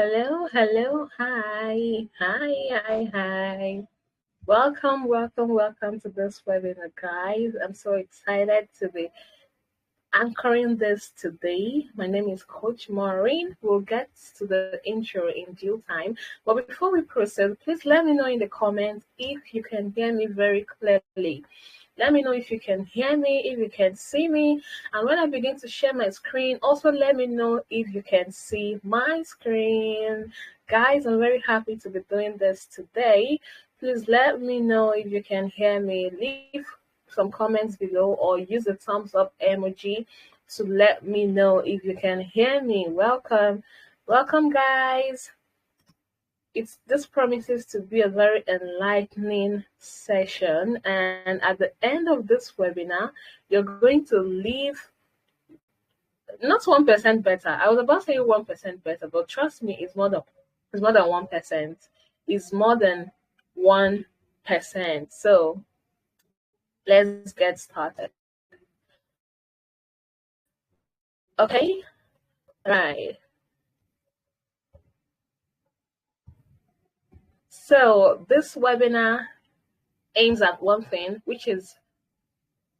Hello, hi. Welcome to this webinar, guys. I'm so excited to be anchoring this today. My name is Coach Maureen. We'll get to the intro in due time. But before we proceed, please let me know in the comments if you can hear me very clearly. Let me know if you can hear me, if you can see me. And when I begin to share my screen, also let me know if you can see my screen. Guys, I'm very happy to be doing this today. Please let me know if you can hear me. Leave some comments below or use the thumbs up emoji to let me know if you can hear me. Welcome, guys. This promises to be a very enlightening session, and at the end of this webinar you're going to leave not 1% better. I was about to say 1% better, but trust me, it's more than 1%. It's more than 1%. So let's get started. Okay, right. So this webinar aims at one thing, which is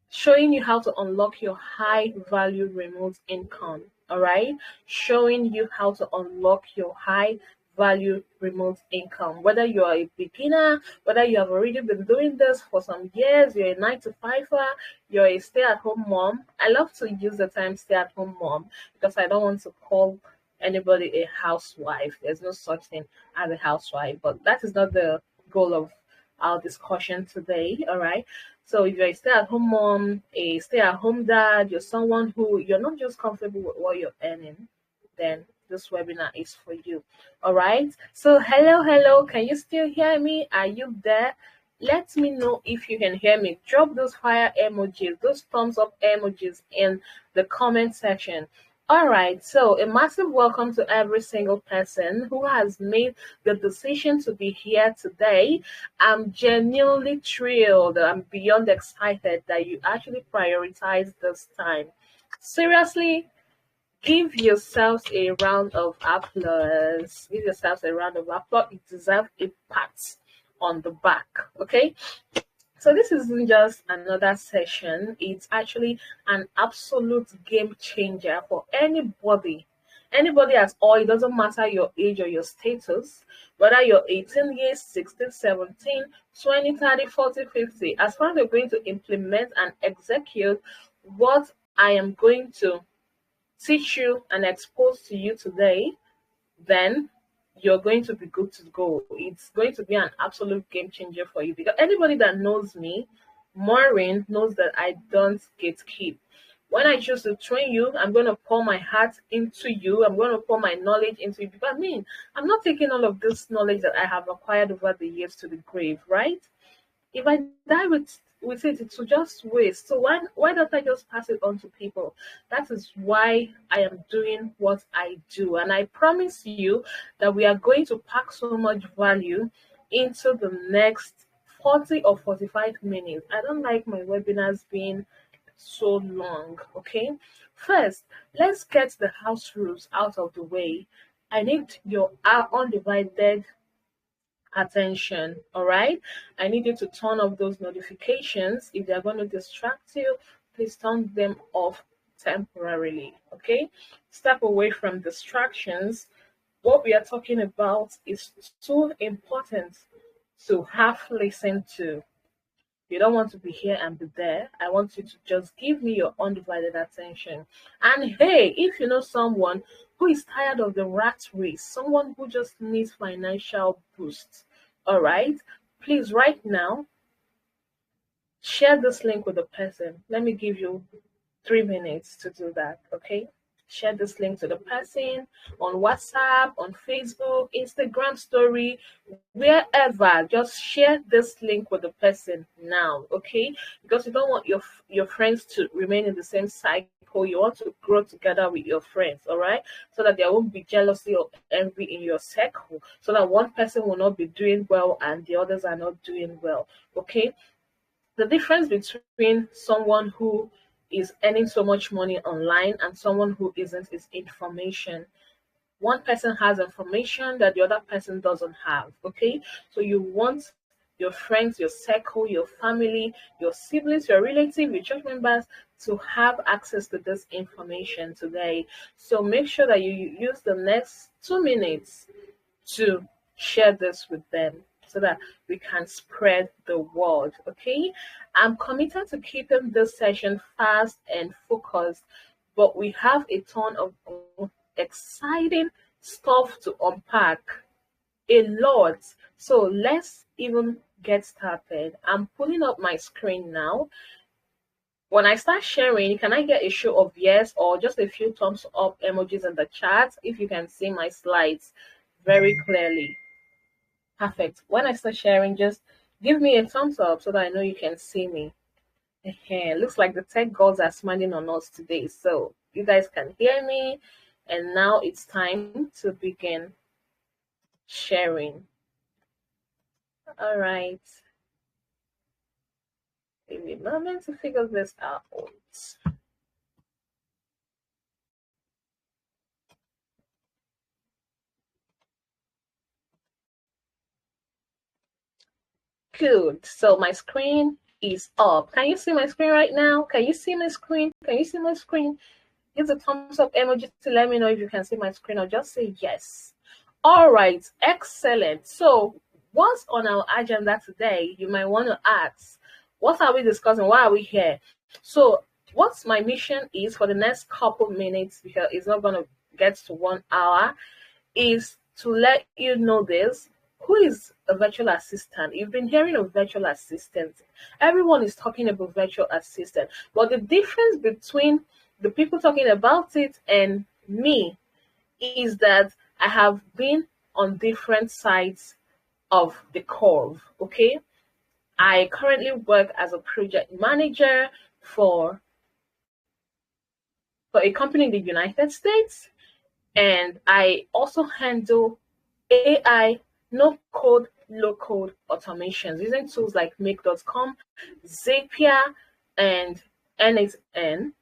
showing you how to unlock your high value remote income. All right, showing you how to unlock your high value remote income. Whether you're a beginner, whether you have already been doing this for some years, you're a 9-to-5er, you're a stay-at-home mom. I love to use the term stay-at-home mom because I don't want to call anybody a housewife. There's no such thing as a housewife, but that is not the goal of our discussion today. All right, so if you're a stay-at-home mom, a stay-at-home dad, you're someone who you're not just comfortable with what you're earning, then this webinar is for you. All right, so hello, can you still hear me? Are you there? Let me know if you can hear me. Drop those fire emojis, those thumbs up emojis in the comment section. All right, so a massive welcome to every single person who has made the decision to be here today. I'm genuinely thrilled. I'm beyond excited that you actually prioritize this time. Seriously, give yourselves a round of applause. Give yourselves a round of applause. You deserve a pat on the back, okay? So this isn't just another session. It's actually an absolute game changer for anybody. Anybody at all. It doesn't matter your age or your status, whether you're 18 years, 16, 17, 20, 30, 40, 50. As far as you're going to implement and execute what I am going to teach you and expose to you today, then you're going to be good to go. It's going to be an absolute game changer for you because anybody that knows me, Maureen, knows that I don't gatekeep. When I choose to train you, I'm going to pour my heart into you. I'm going to pour my knowledge into you. Because I'm not taking all of this knowledge that I have acquired over the years to the grave, right? If I die with it, it will just waste. So why don't I just pass it on to people? That is why I am doing what I do. And I promise you that we are going to pack so much value into the next 40 or 45 minutes. I don't like my webinars being so long, okay? First, let's get the house rules out of the way. I need your undivided attention. All right, I need you to turn off those notifications. If they're going to distract you, please turn them off temporarily. Okay, step away from distractions. What we are talking about is so important to have listened to. You don't want to be here and be there. I want you to just give me your undivided attention. And hey, if you know someone who is tired of the rat race, someone who just needs financial boost, all right, please right now share this link with the person. Let me give you 3 minutes to do that, okay? Share this link to the person on WhatsApp, on Facebook, Instagram story, wherever. Just share this link with the person now, okay? Because you don't want your friends to remain in the same cycle. You want to grow together with your friends, all right? So that there won't be jealousy or envy in your circle. So that one person will not be doing well and the others are not doing well, okay? The difference between someone who is earning so much money online and someone who isn't is information. one person has information that the other person doesn't have. Okay, so you want your friends, your circle, your family, your siblings, your relatives, your church members to have access to this information today. So make sure that you use the next 2 minutes to share this with them so that we can spread the word. Okay, I'm committed to keeping this session fast and focused, but we have a ton of exciting stuff to unpack, a lot. So let's even get started. I'm pulling up my screen now. When I start sharing, can I get a show of yes or just a few thumbs up emojis in the chat if you can see my slides very clearly? Perfect. When I start sharing, just give me a thumbs up so that I know you can see me. Looks like the tech gods are smiling on us today. So you guys can hear me. And now it's time to begin sharing. All right. Give me a moment to figure this out. Good. So my screen is up. Can you see my screen right now? Can you see my screen? Can you see my screen? Use the thumbs up emoji to let me know if you can see my screen, or just say yes. All right. Excellent. So what's on our agenda today? You might want to ask, what are we discussing? Why are we here? So what's my mission is for the next couple minutes, because it's not going to get to 1 hour, is to let you know this. Who is a virtual assistant? You've been hearing of virtual assistants. Everyone is talking about virtual assistant. But the difference between the people talking about it and me is that I have been on different sides of the curve. Okay. I currently work as a project manager for a company in the United States. And I also handle AI, no code, low code automations using tools like make.com, Zapier, and NXN,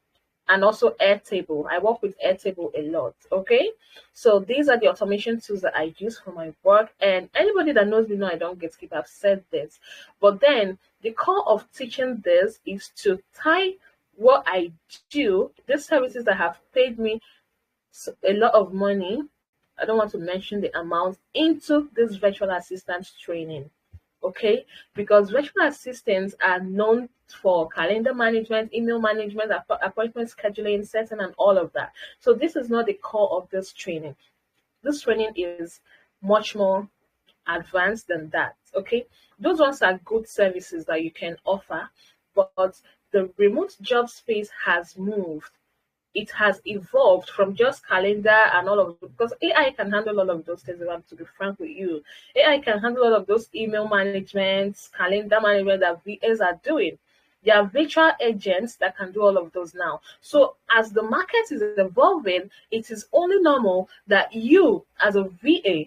and also Airtable. I work with Airtable a lot. Okay, so these are the automation tools that I use for my work. And anybody that knows me know I don't gatekeep. I've said this, but then the core of teaching this is to tie what I do, these services that have paid me a lot of money, I don't want to mention the amount, into this virtual assistant training. Okay, because virtual assistants are known for calendar management, email management, appointment scheduling, setting, and all of that. So this is not the core of this training. This training is much more advanced than that. Okay, those ones are good services that you can offer, but the remote job space has moved. It has evolved from just calendar and all of it, because AI can handle all of those things. If I'm to be frank with you, AI can handle all of those email management, calendar management that VAs are doing. There are virtual agents that can do all of those now. So as the market is evolving, it is only normal that you, as a VA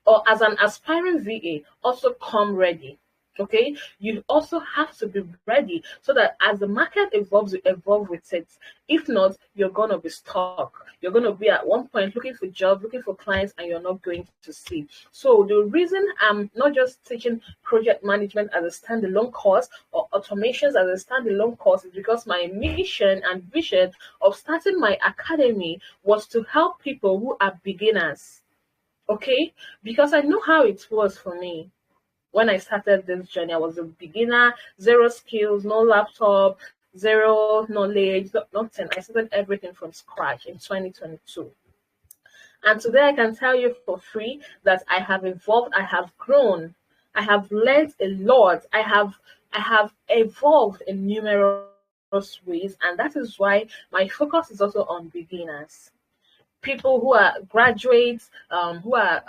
or as an aspiring VA, also come ready. Okay, you also have to be ready so that as the market evolves, you evolve with it. If not, you're gonna be stuck. You're gonna be at one point looking for jobs, looking for clients, and you're not going to see. So the reason I'm not just teaching project management as a standalone course or automations as a standalone course is because my mission and vision of starting my academy was to help people who are beginners. Okay, because I know how it was for me. When I started this journey, I was a beginner, zero skills, no laptop, zero knowledge, nothing. I started everything from scratch in 2022. And today I can tell you for free that I have evolved, I have grown, I have learned a lot, I have evolved in numerous ways, and that is why my focus is also on beginners. People who are graduates, who are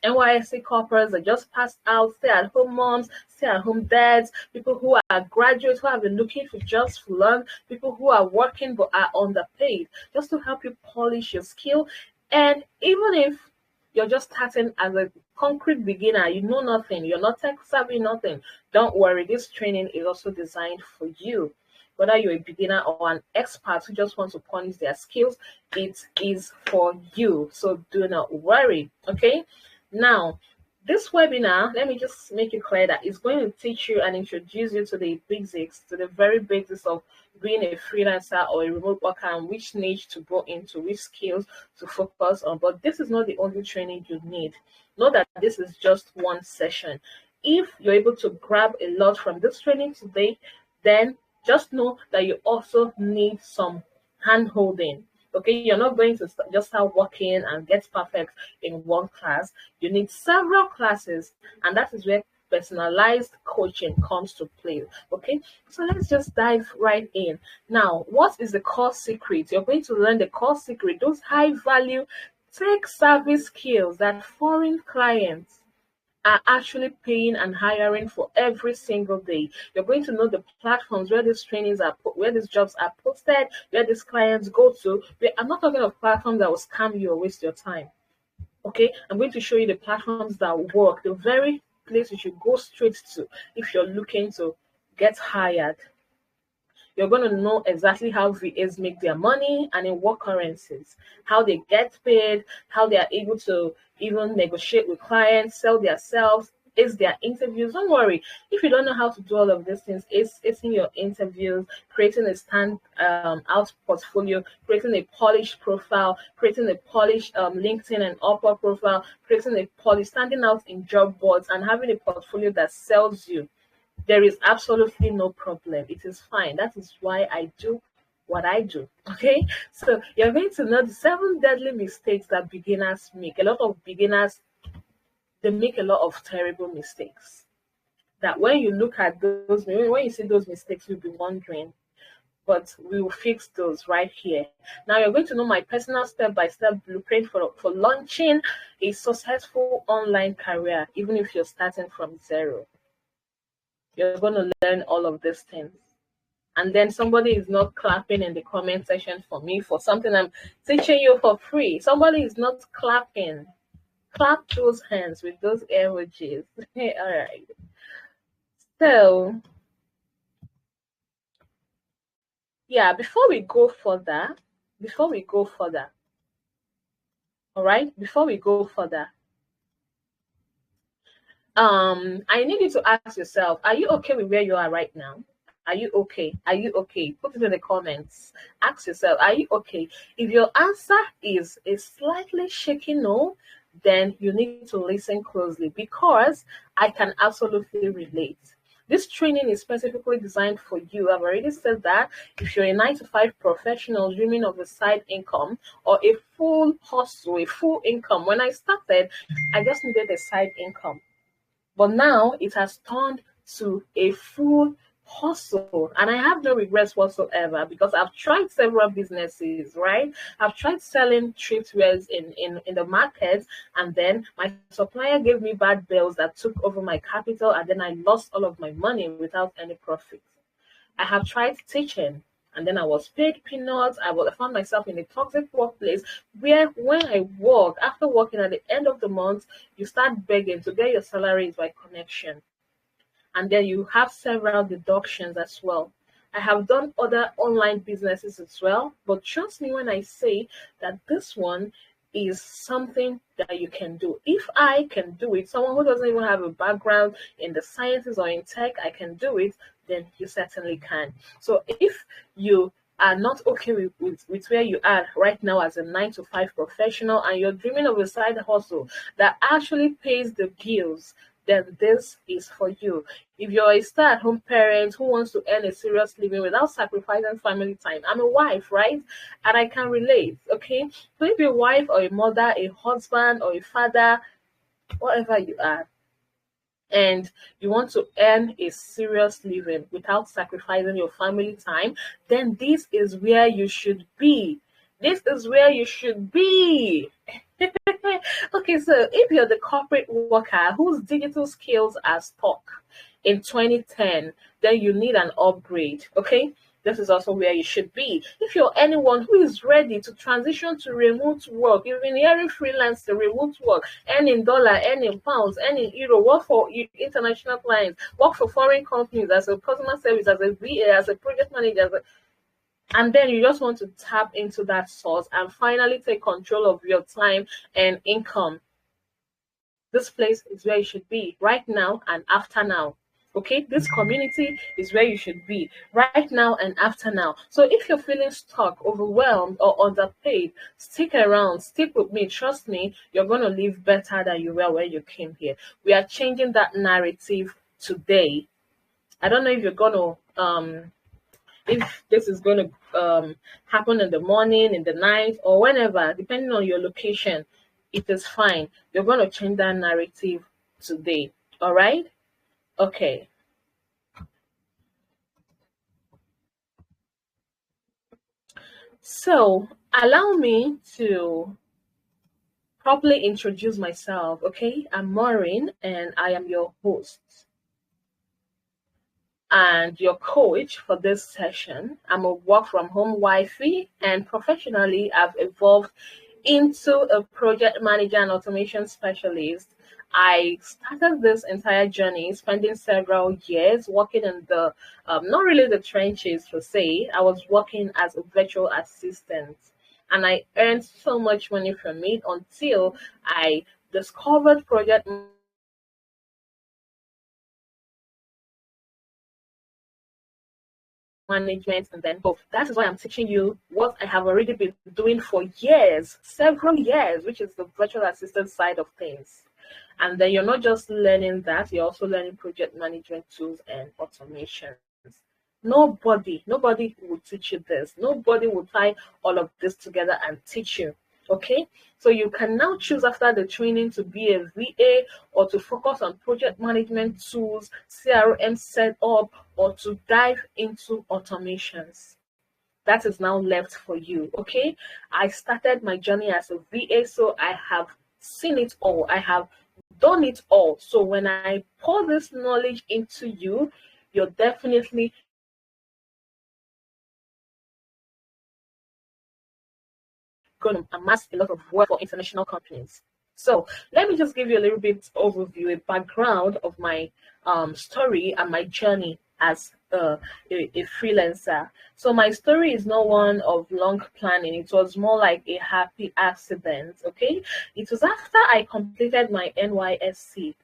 NYSC corporates that just passed out, stay-at-home moms, stay-at-home dads, people who are graduates who have been looking for jobs to learn, people who are working but are underpaid, just to help you polish your skill. And even if you're just starting as a concrete beginner, you know nothing, you're not tech savvy, nothing, don't worry, this training is also designed for you. whether you're a beginner or an expert who just wants to polish their skills, it is for you. So do not worry. Okay. Now, this webinar, let me just make it clear that it's going to teach you and introduce you to the basics, to the very basics of being a freelancer or a remote worker, and which niche to go into, which skills to focus on. But this is not the only training you need. Know that this is just one session. If you're able to grab a lot from this training today, then just know that you also need some hand-holding. Okay, you're not going to just start working and get perfect in one class. You need several classes, and that is where personalized coaching comes to play. Okay, so let's just dive right in. Now, what is the core secret? You're going to learn the core secret, those high-value tech service skills that foreign clients are actually paying and hiring for every single day. You're going to know the platforms where these trainings are put, where these jobs are posted, where these clients go to. I'm not talking of platforms that will scam you or waste your time. Okay, I'm going to show you the platforms that work, the very place you should go straight to if you're looking to get hired. You're going to know exactly how VAs make their money and in what currencies, how they get paid, how they are able to even negotiate with clients, sell themselves, ace their interviews. Don't worry. If you don't know how to do all of these things, it's in your interviews, creating a stand out portfolio, creating a polished profile, creating a polished LinkedIn and Upwork profile, creating a polished, standing out in job boards, and having a portfolio that sells you. There is absolutely no problem. It is fine. That is why I do what I do. Okay, so you're going to know the 7 deadly mistakes that beginners make. A lot of beginners, they make a lot of terrible mistakes. That when you look at those, when you see those mistakes, you'll be wondering, but we will fix those right here. Now you're going to know my personal step-by-step blueprint for launching a successful online career, even if you're starting from zero. You're going to learn all of these things. And then somebody is not clapping in the comment section for me for something I'm teaching you for free. Somebody is not clapping. Clap those hands with those emojis. All right. So, yeah, before we go further, all right, before we go further, I need you to ask yourself, are you okay with where you are right now? Are you okay? Are you okay? Put it in the comments. Ask yourself, are you okay? If your answer is a slightly shaky no, then you need to listen closely, because I can absolutely relate. This training is specifically designed for you. I've already said that. If you're a 9-to-5 professional dreaming of a side income or a full hustle, a full income. When I started, I just needed a side income. But now it has turned to a full hustle, and I have no regrets whatsoever, because I've tried several businesses, right? I've tried selling thriftwares in the market, and then my supplier gave me bad bills that took over my capital, and then I lost all of my money without any profit. I have tried teaching, and then I was paid peanuts. I found myself in a toxic workplace where when I work, after working at the end of the month, you start begging to get your salary by connection. And then you have several deductions as well. I have done other online businesses as well, but trust me when I say that this one is something that you can do. If I can do it, someone who doesn't even have a background in the sciences or in tech, I can do it, then you certainly can. So if you are not okay with where you are right now as a 9-to-5 professional, and you're dreaming of a side hustle that actually pays the bills, then this is for you. If you're a stay-at-home parent who wants to earn a serious living without sacrificing family time, I'm a wife, right? And I can relate, okay? So if you're a wife or a mother, a husband or a father, whatever you are, and you want to earn a serious living without sacrificing your family time, then this is where you should be. This is where you should be. Okay, so if you're the corporate worker whose digital skills are stuck in 2010, then you need an upgrade, okay? this is also where you should be. If you're anyone who is ready to transition to remote work, you've been hearing freelance to remote work, earning dollar, earning pounds, earning euro, work for international clients, work for foreign companies as a customer service, as a VA, as a project manager, and then you just want to tap into that source and finally take control of your time and income. This place is where you should be right now and after now. Okay, this community is where you should be right now and after now. So if you're feeling stuck, overwhelmed, or underpaid, stick around, stick with me. Trust me, you're going to live better than you were when you came here. We are changing that narrative today. I don't know if you're going to if this is going to happen in the morning, in the night, or whenever, depending on your location, it is fine. You're going to change that narrative today. All right? Okay. So, allow me to properly introduce myself. Okay? I'm Maureen, and I am your host and your coach for this session. I'm a work from home wifey, and professionally, I've evolved into a project manager and automation specialist. I started this entire journey spending several years working in the, not really the trenches per se. I was working as a virtual assistant, and I earned so much money from it until I discovered project management, and then that is why I'm teaching you what I have already been doing for years, several years, which is the virtual assistant side of things. And then you're not just learning that, you're also learning project management tools and automations. Nobody will teach you this. Nobody will tie all of this together and teach you. Okay, so you can now choose after the training to be a VA or to focus on project management tools, CRM setup, or to dive into automations. That is now left for you. Okay, I started my journey as a VA, so I have seen it all. I have done it all. So when I pour this knowledge into you, you're definitely going to amass a lot of work for international companies. So let me just give you a little bit overview, a background of my story and my journey as a freelancer. So my story is not one of long planning. It was more like a happy accident. Okay, it was after I completed my NYSC.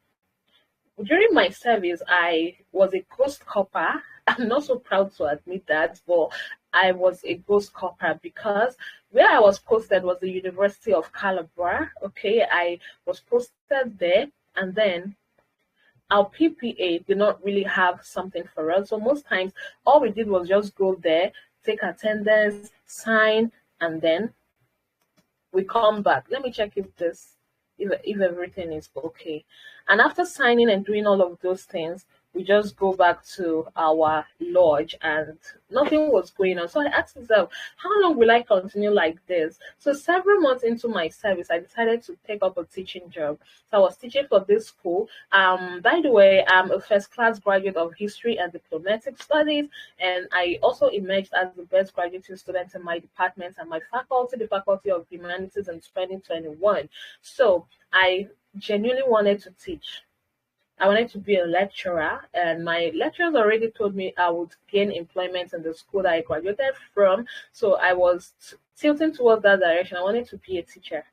During my service, I was a ghost copper. I'm not so proud to admit that, but I was a ghost copper because where I was posted was the University of Calabar. Okay, I was posted there, and then our PPA did not really have something for us. So most times, all we did was just go there, take attendance, sign, and then we come back. Let me check if everything is okay. And after signing and doing all of those things, we just go back to our lodge and nothing was going on. So I asked myself, how long will I continue like this? So several months into my service, I decided to take up a teaching job. So I was teaching for this school. By the way, I'm a first class graduate of history and diplomatic studies, and I also emerged as the best graduating student in my department and my faculty, the Faculty of Humanities in 2021. So I genuinely wanted to teach. I wanted to be a lecturer, and my lecturers already told me I would gain employment in the school that I graduated from. So I was tilting towards that direction. I wanted to be a teacher.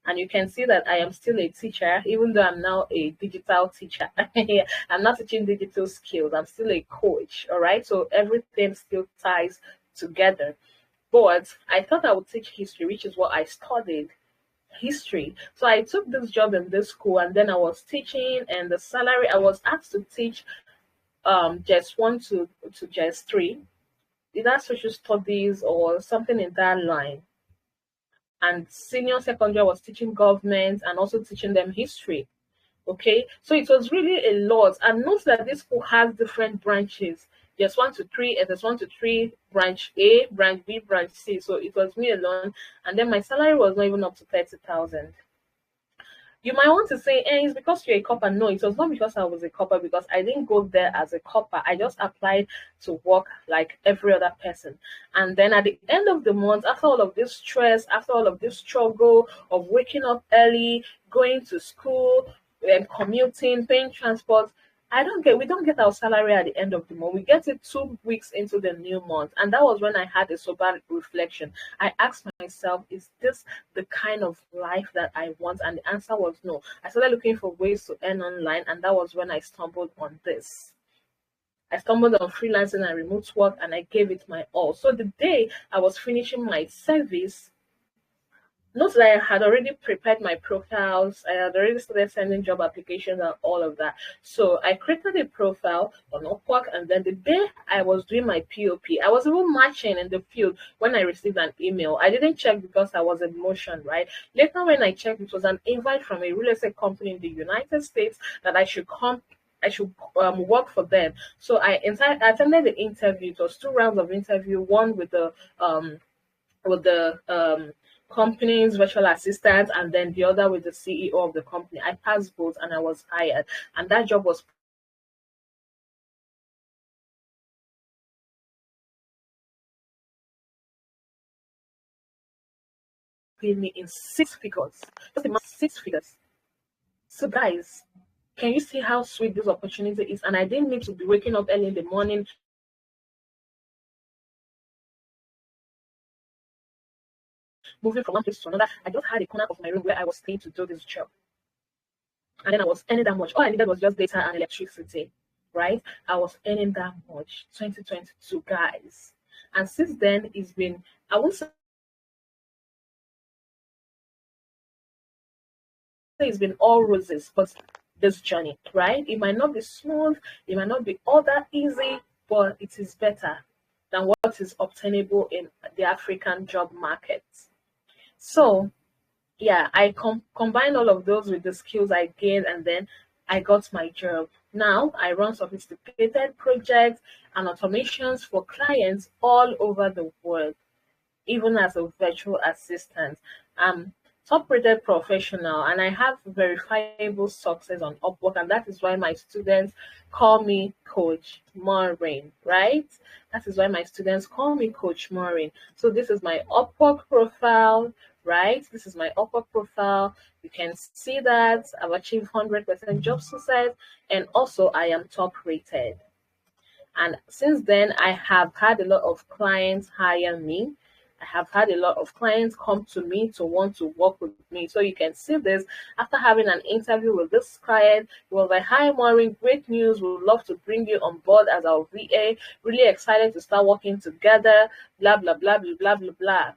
And you can see that I am still a teacher, even though I'm now a digital teacher. I'm not teaching digital skills. I'm still a coach, all right? So everything still ties together. But I thought I would teach history, which is what I studied, history. So I took this job in this school, and then I was teaching, and the salary I was asked to teach just 1 to just 3, either social studies or something in that line. And senior secondary was teaching government and also teaching them history. Okay, so it was really a lot. And note that this school has different branches. There's 1 to 3, and there's 1 to 3, branch A, branch B, branch C. So it was me alone, and then my salary was not even up to 30,000. You might want to say, it's because you're a copper. No, it was not because I was a copper, because I didn't go there as a copper. I just applied to work like every other person. And then at the end of the month, after all of this stress, after all of this struggle of waking up early, going to school, and commuting, paying transport, we don't get our salary at the end of the month. We get it 2 weeks into the new month. And that was when I had a sober reflection. I asked myself, is this the kind of life that I want? And the answer was no. I started looking for ways to earn online, and that was when I stumbled on this. I stumbled on freelancing and remote work, and I gave it my all. So the day I was finishing my service, not that I had already prepared my profiles, I had already started sending job applications and all of that. So I created a profile on Upwork, and then the day I was doing my POP, I was even matching in the field when I received an email. I didn't check because I was in motion, right? Later, when I checked, it was an invite from a real estate company in the United States that I should work for them. So I attended the interview. It was 2 rounds of interview, one with the company's virtual assistant, and then the other with the CEO of the company. I passed both and I was hired. And that job was paying me in 6 figures. Just imagine 6 figures. So guys, can you see how sweet this opportunity is? And I didn't need to be waking up early in the morning, moving from one place to another. I just had a corner of my room where I was staying to do this job. And then I was earning that much. All I needed was just data and electricity, right? I was earning that much. 2022, guys. And since then, it's been, I won't say it's been all roses, but this journey, right? It might not be smooth, it might not be all that easy, but it is better than what is obtainable in the African job market. So, yeah, I combined all of those with the skills I gained, and then I got my job. Now I run sophisticated projects and automations for clients all over the world, even as a virtual assistant. I'm top-rated professional, and I have verifiable success on Upwork, and that is why my students call me Coach Maureen, right? That is why my students call me Coach Maureen. So this is my Upwork profile, right? This is my Upwork profile. You can see that I've achieved 100% job success, and also I am top-rated. And since then, I have had a lot of clients hire me. I have had a lot of clients come to me to want to work with me. So you can see this after having an interview with this client. He was like, "Hi, Maureen, great news. We would love to bring you on board as our VA. Really excited to start working together. Blah, blah, blah, blah, blah, blah, blah."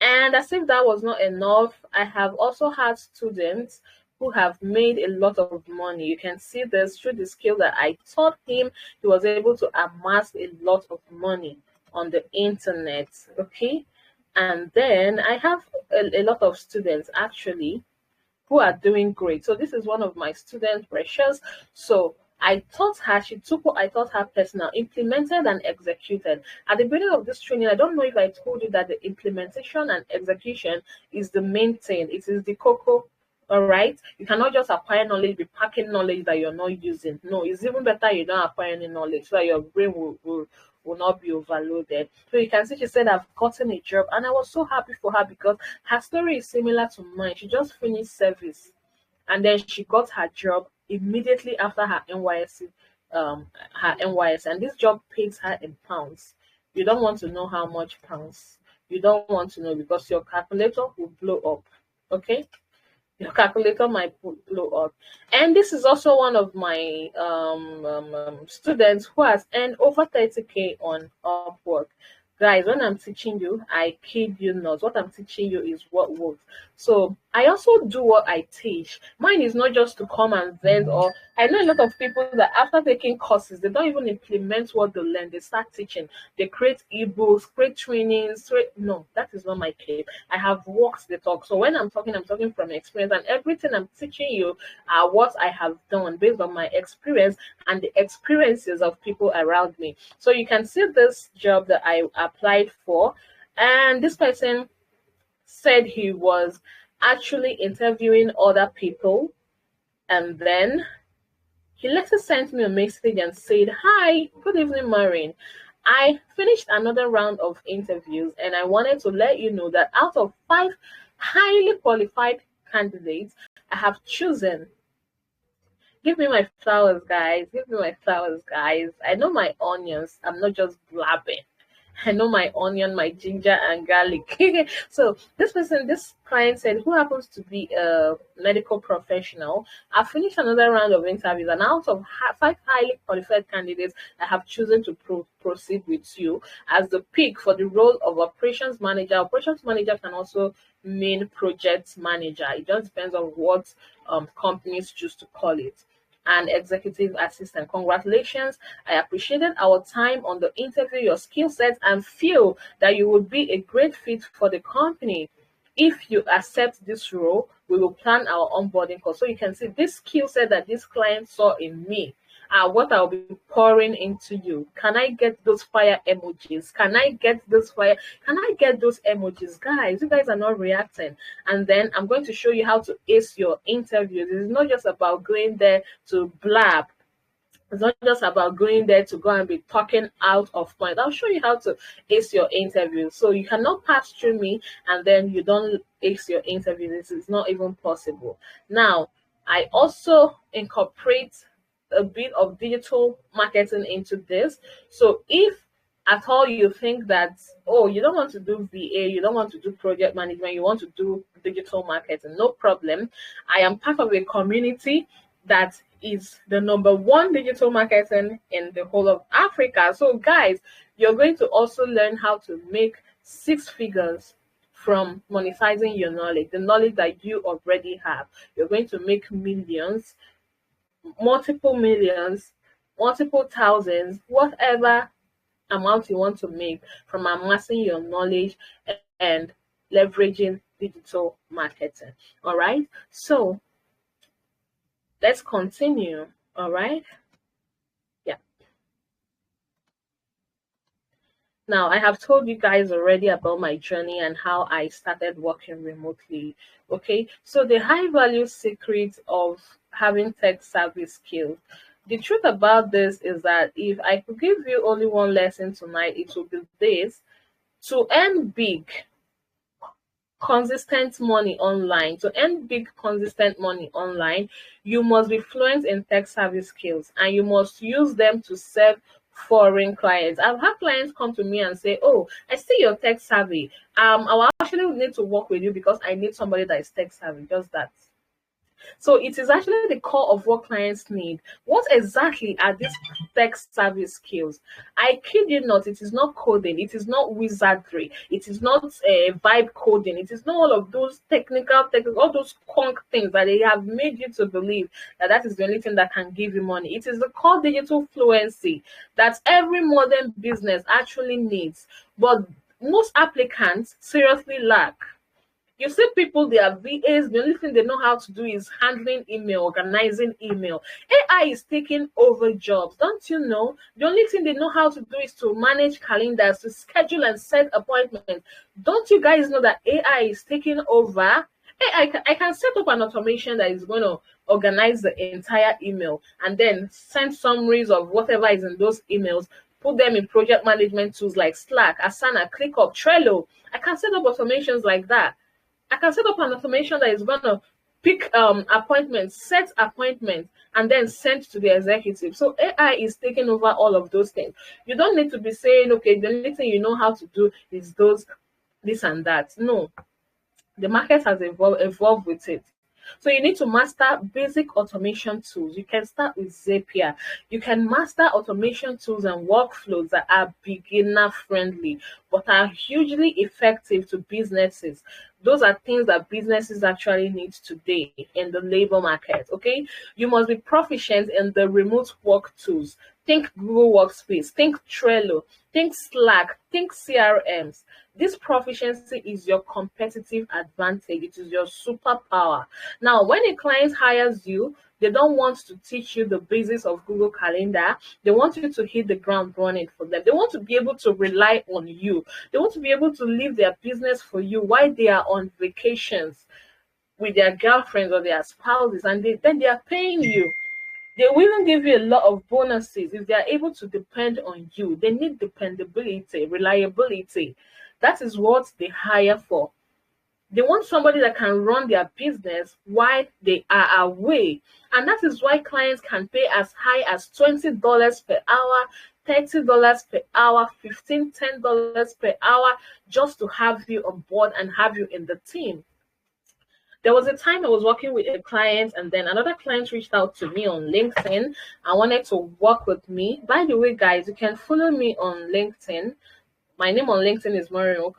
And as if that was not enough, I have also had students who have made a lot of money. You can see this through the skill that I taught him. He was able to amass a lot of money on the internet. Okay. And then I have a lot of students actually who are doing great. So this is one of my students, Precious. So I taught her, she took what I taught her personal, implemented and executed. At the beginning of this training, I don't know if I told you that the implementation and execution is the main thing. It is the cocoa. All right. You cannot just acquire knowledge, be packing knowledge that you're not using. No, it's even better you don't acquire any knowledge so that your brain will not be overloaded. So you can see she said, "I've gotten a job," and I was so happy for her because her story is similar to mine. She just finished service and then she got her job immediately after her NYSC, and this job pays her in pounds. You don't want to know how much pounds. You don't want to know because your calculator will blow up. Okay, your calculator might blow up. And this is also one of my students who has earned over 30K on Upwork. Guys, when I'm teaching you, I kid you not. What I'm teaching you is what works. So I also do what I teach. Mine is not just to come and vent, or I know a lot of people that after taking courses, they don't even implement what they learn. They start teaching. They create ebooks, create trainings. No, that is not my claim. I have walked the talk. So when I'm talking from experience, and everything I'm teaching you are what I have done based on my experience and the experiences of people around me. So you can see this job that I applied for, and this person said he was actually interviewing other people. And then he later sent me a message and said, "Hi, good evening, Maureen. I finished another round of interviews and I wanted to let you know that out of 5 highly qualified candidates, I have chosen." Give me my flowers, guys. Give me my flowers, guys. I know my onions. I'm not just blabbing. I know my onion, my ginger, and garlic. So this client said, who happens to be a medical professional, I finished another round of interviews, and out of 5 highly qualified candidates, I have chosen to proceed with you as the pick for the role of operations manager. Operations manager can also mean project manager. It just depends on what companies choose to call it, and executive assistant. Congratulations. I appreciated our time on the interview, your skill set, and feel that you would be a great fit for the company. If you accept this role, we will plan our onboarding course. So you can see this skill set that this client saw in me are what I'll be pouring into you. Can I get those fire emojis? Can I get those fire? Can I get those emojis? Guys, you guys are not reacting. And then I'm going to show you how to ace your interviews. It's not just about going there to blab. It's not just about going there to go and be talking out of point. I'll show you how to ace your interview. So you cannot pass through me and then you don't ace your interview. This is not even possible. Now, I also incorporate a bit of digital marketing into this. So if at all you think that, oh, you don't want to do VA, you don't want to do project management, you want to do digital marketing, no problem. I am part of a community that is the #1 digital marketing in the whole of Africa. So guys, you're going to also learn how to make 6 figures from monetizing your knowledge, the knowledge that you already have. You're going to make millions, multiple millions, multiple thousands, whatever amount you want to make from amassing your knowledge and leveraging digital marketing. All right, so let's continue. All right, yeah. Now, I have told you guys already about my journey and how I started working remotely. Okay, so the high value secret of having tech savvy skills. The truth about this is that if I could give you only one lesson tonight, it will be this: to earn big, consistent money online. To earn big, consistent money online, you must be fluent in tech savvy skills and you must use them to serve foreign clients. I've had clients come to me and say, "Oh, I see you're tech savvy. I will actually need to work with you because I need somebody that is tech savvy." Just that. So it is actually the core of what clients need. What exactly are these tech savvy skills? I kid you not, it is not coding, it is not wizardry, it is not vibe coding, it is not all of those technical, all those conk things that they have made you to believe that that is the only thing that can give you money. It is the core digital fluency that every modern business actually needs, but most applicants seriously lack. You see people, they are VAs, the only thing they know how to do is handling email, organizing email. AI is taking over jobs. Don't you know? The only thing they know how to do is to manage calendars, to schedule and set appointments. Don't you guys know that AI is taking over? I can set up an automation that is going to organize the entire email and then send summaries of whatever is in those emails, put them in project management tools like Slack, Asana, ClickUp, Trello. I can set up automations like that. I can set up an automation that is going to pick appointments, set appointments, and then send to the executive. So AI is taking over all of those things. You don't need to be saying, okay, the only thing you know how to do is this and that. No, the market has evolved with it. So you need to master basic automation tools. You can start with Zapier. You can master automation tools and workflows that are beginner friendly, but are hugely effective to businesses. Those are things that businesses actually need today in the labor market. Okay, you must be proficient in the remote work tools. Think Google Workspace, think Trello, think Slack, think CRMs. This proficiency is your competitive advantage. It is your superpower. Now, when a client hires you, they don't want to teach you the basics of Google Calendar. They want you to hit the ground running for them. They want to be able to rely on you. They want to be able to leave their business for you while they are on vacations. with their girlfriends or their spouses, and then they are paying you. They will even give you a lot of bonuses if they are able to depend on you. They need dependability, reliability. That is what they hire for. They want somebody that can run their business while they are away. And that is why clients can pay as high as $20 per hour, $30 per hour, $10 per hour just to have you on board and have you in the team. There was a time I was working with a client, and then another client reached out to me on LinkedIn and wanted to work with me. By the way, guys, you can follow me on LinkedIn. My name on LinkedIn is Maureen. You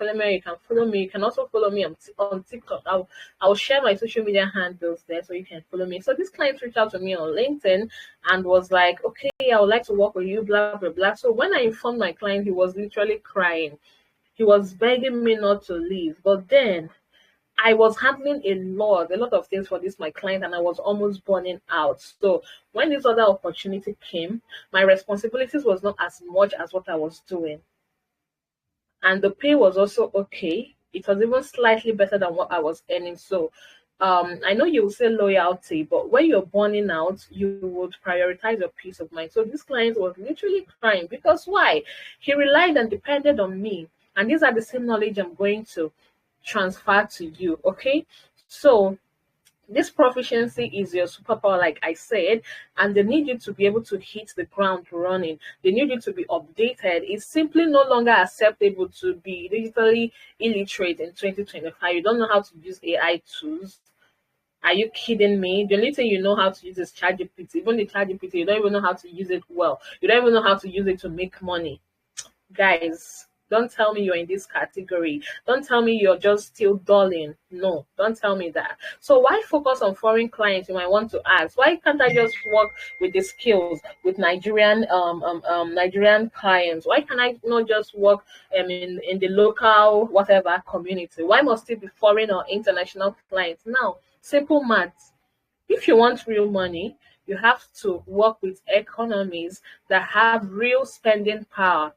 can follow me. You can also follow me on TikTok. I'll share my social media handles there so you can follow me. So this client reached out to me on LinkedIn and was like, okay, I would like to work with you, blah, blah, blah. So when I informed my client, he was literally crying. He was begging me not to leave. But then I was handling a lot of things for this my client, and I was almost burning out. So when this other opportunity came, my responsibilities was not as much as what I was doing. And the pay was also okay. It was even slightly better than what I was earning. So I know you will say loyalty, but when you're burning out, you would prioritize your peace of mind. So this client was literally crying because why? He relied and depended on me. And these are the same knowledge I'm going to transfer to you. Okay. So this proficiency is your superpower, like I said, and they need you to be able to hit the ground running. They need you to be updated. It's simply no longer acceptable to be digitally illiterate in 2025. You don't know how to use AI tools. Are you kidding me? The only thing you know how to use is ChatGPT. Even the ChatGPT, you don't even know how to use it well. You don't even know how to use it to make money. Guys, don't tell me you're in this category. Don't tell me you're just still dulling. No, don't tell me that. So why focus on foreign clients? You might want to ask. Why can't I just work with the skills with Nigerian Nigerian clients? Why can't I not just work in the local whatever community? Why must it be foreign or international clients? Now, simple maths. If you want real money, you have to work with economies that have real spending power.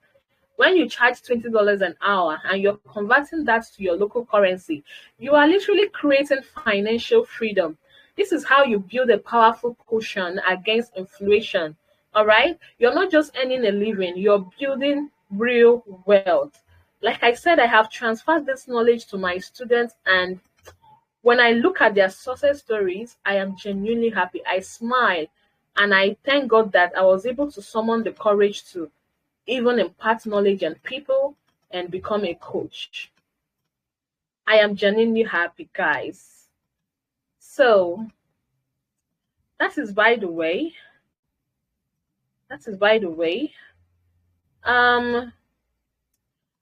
When you charge $20 an hour and you're converting that to your local currency, you are literally creating financial freedom. This is how you build a powerful cushion against inflation. All right? You're not just earning a living, you're building real wealth. Like I said, I have transferred this knowledge to my students, and when I look at their success stories, I am genuinely happy. I smile and I thank God that I was able to summon the courage to even impart knowledge on people and become a coach. I am genuinely happy, guys. So that is by the way.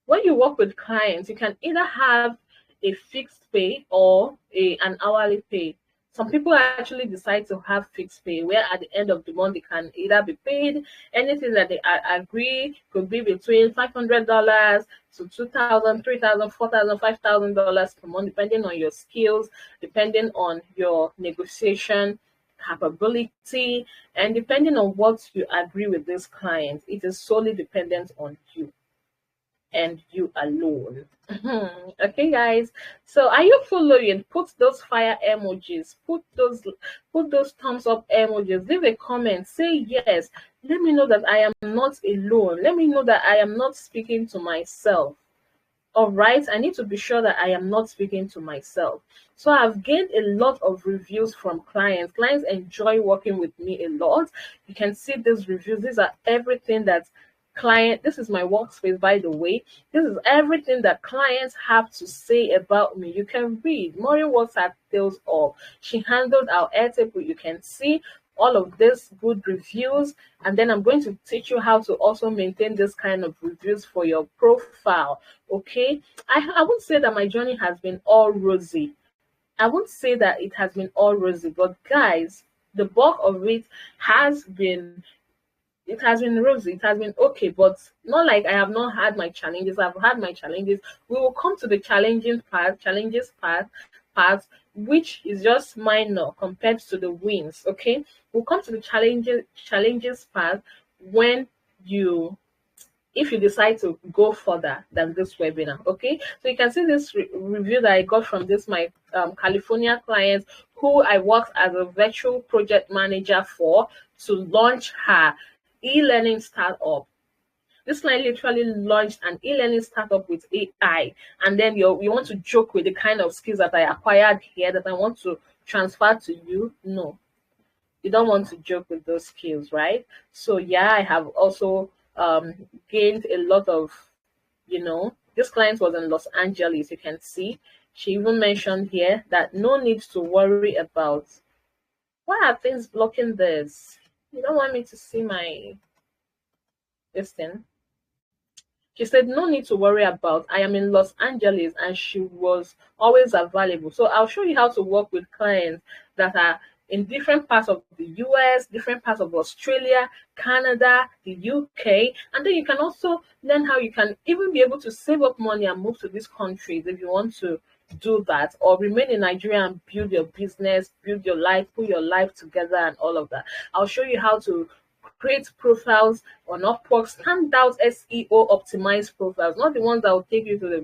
When you work with clients, you can either have a fixed pay or an hourly pay. Some people actually decide to have fixed pay, where at the end of the month they can either be paid anything that they agree, could be between $500 to $2,000, $3,000, $4,000, $5,000 per month, depending on your skills, depending on your negotiation capability, and depending on what you agree with this client. It is solely dependent on you and you alone. Okay, guys, so are you following? Put those fire emojis, put those thumbs up emojis, leave a comment, say yes. Let me know that I am not alone. Let me know that I am not speaking to myself. All right, I need to be sure that I am not speaking to myself. So I've gained a lot of reviews from clients. Clients enjoy working with me a lot. You can see these reviews. These are everything that this is my workspace, by the way. This is everything that clients have to say about me. You can read. Maureen works at Skillsb. She handled our airtable. You can see all of these good reviews, and then I'm going to teach you how to also maintain this kind of reviews for your profile. Okay, I won't say that my journey has been all rosy. I won't say that it has been all rosy, but guys, the bulk of it has been rosy. It has been okay, but not like I have not had my challenges. I've had my challenges. We will come to the challenges part, which is just minor compared to the wins. Okay, we'll come to the challenges part when you if you decide to go further than this webinar. Okay, so you can see this review that I got from this my California client who I worked as a virtual project manager for to launch her e-learning startup. This client literally launched an e-learning startup with AI, and then you want to joke with the kind of skills that I acquired here that I want to transfer to you. No, you don't want to joke with those skills, right? So yeah, I have also gained a lot of, this client was in Los Angeles. You can see she even mentioned here that no need to worry about. Why are things blocking this? You don't want me to see this thing. She said, no need to worry about. I am in Los Angeles, and she was always available. So I'll show you how to work with clients that are in different parts of the US, different parts of Australia, Canada, the UK. And then you can also learn how you can even be able to save up money and move to these countries if you want to do that, or remain in Nigeria and build your business, build your life, put your life together and all of that. I'll show you how to create profiles on Upwork, standout SEO optimized profiles, not the ones that will take you to the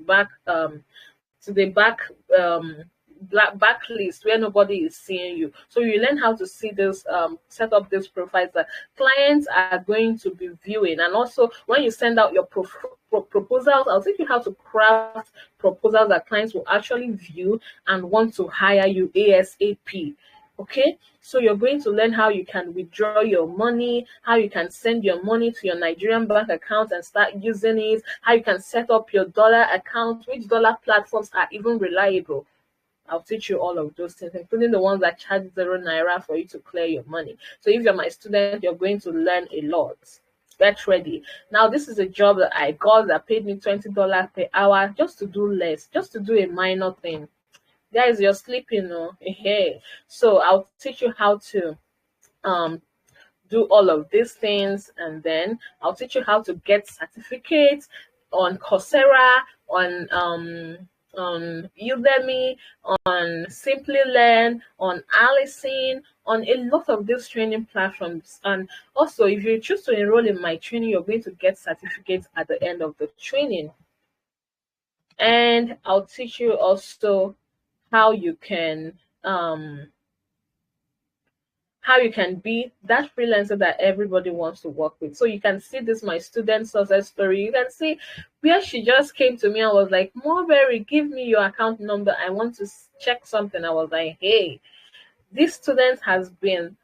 backlist where nobody is seeing you. So you learn how to see this, set up these profiles that clients are going to be viewing. And also when you send out your proposals, I'll teach you how to craft proposals that clients will actually view and want to hire you ASAP. Okay, so you're going to learn how you can withdraw your money, how you can send your money to your Nigerian bank account and start using it, how you can set up your dollar account, which dollar platforms are even reliable. I'll teach you all of those things, including the ones that charge ₦0 for you to clear your money. So if you're my student, you're going to learn a lot. Get ready. Now, this is a job that I got that paid me $20 per hour just to do less, just to do a minor thing. Guys, you're sleeping, no? Hey. So I'll teach you how to do all of these things, and then I'll teach you how to get certificates on Coursera, on Udemy, on Simply Learn, on Allison, on a lot of these training platforms. And also, if you choose to enroll in my training, you're going to get certificates at the end of the training. And I'll teach you also how you can be that freelancer that everybody wants to work with. So you can see this, my student success story. You can see where she just came to me and was like, Mulberry, give me your account number. I want to check something. I was like, hey, this student has been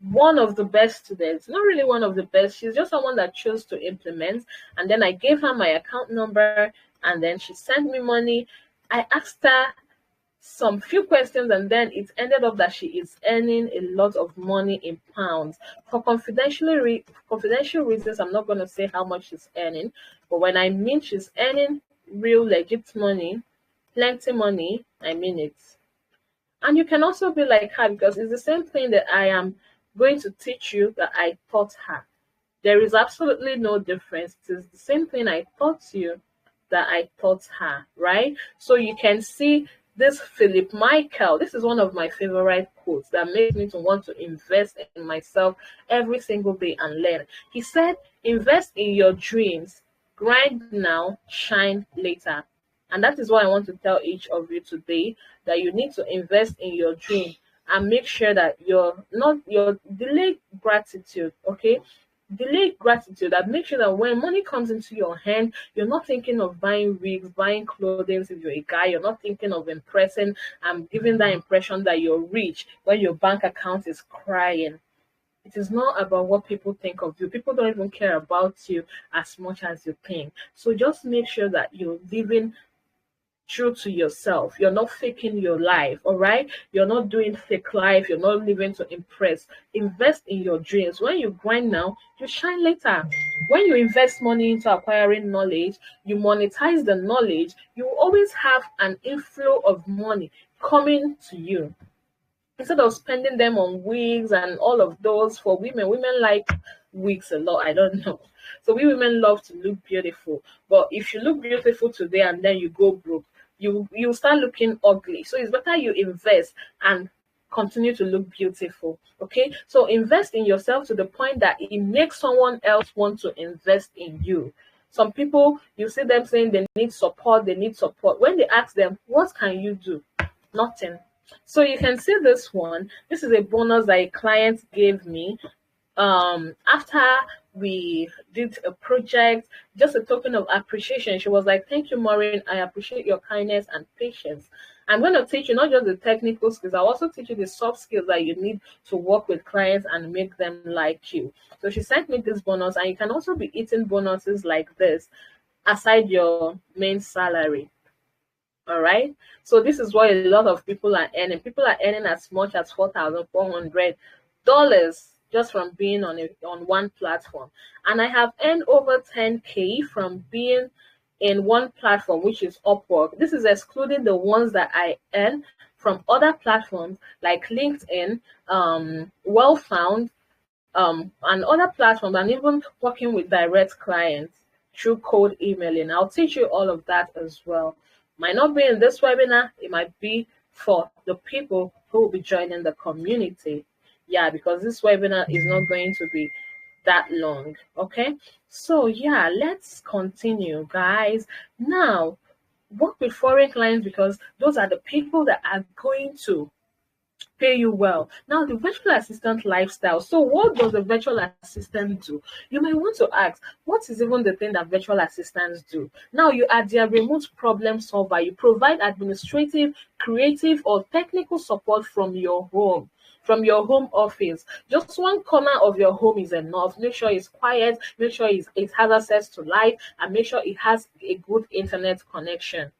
one of the best students, not really one of the best. She's just someone that chose to implement. And then I gave her my account number, and then she sent me money. I asked her some few questions, and then it ended up that she is earning a lot of money in pounds. For confidential reasons, I'm not going to say how much she's earning, but when I mean she's earning real legit money, plenty money, I mean it. And you can also be like her, because it's the same thing that I am going to teach you that I taught her. There is absolutely no difference. It is the same thing I taught you that I taught her, right? So you can see this Philip Michael, this is one of my favorite quotes that makes me to want to invest in myself every single day and learn. He said, invest in your dreams, grind now, shine later. And that is what I want to tell each of you today, that you need to invest in your dream and make sure that you're delayed gratitude, okay? Delayed gratitude, that make sure that when money comes into your hand, you're not thinking of buying wigs, buying clothing. If you're a guy, you're not thinking of impressing and giving that impression that you're rich when your bank account is crying. It is not about what people think of you. People don't even care about you as much as you think. So just make sure that you're living true to yourself. You're not faking your life, all right? You're not doing fake life. You're not living to impress. Invest in your dreams. When you grind now, you shine later. When you invest money into acquiring knowledge, you monetize the knowledge, you will always have an inflow of money coming to you. Instead of spending them on wigs and all of those for women. Women like wigs a lot, I don't know. So we women love to look beautiful. But if you look beautiful today and then you go broke, you start looking ugly. So it's better you invest and continue to look beautiful. Okay, so invest in yourself to the point that it makes someone else want to invest in you. Some people, you see them saying they need support, they need support. When they ask them, what can you do? Nothing. So you can see this one. This is a bonus that a client gave me after we did a project, just a token of appreciation. She was like, thank you, Maureen. I appreciate your kindness and patience. I'm going to teach you not just the technical skills, I'll also teach you the soft skills that you need to work with clients and make them like you. So she sent me this bonus, and you can also be eating bonuses like this aside your main salary. All right. So this is what a lot of people are earning. People are earning as much as $4,400 just from being on one platform. And I have earned over 10K from being in one platform, which is Upwork. This is excluding the ones that I earn from other platforms like LinkedIn, Wellfound, and other platforms, and even working with direct clients through cold emailing. I'll teach you all of that as well. Might not be in this webinar, it might be for the people who will be joining the community. Yeah, because this webinar is not going to be that long. Okay, so yeah, let's continue, guys. Now, work with foreign clients, because those are the people that are going to pay you well. Now, the virtual assistant lifestyle. So what does a virtual assistant do? You might want to ask, what is even the thing that virtual assistants do? Now, you are their remote problem solver. You provide administrative, creative, or technical support from your home. From your home office. Just one corner of your home is enough. Make sure it's quiet, make sure it has access to light, and make sure it has a good internet connection.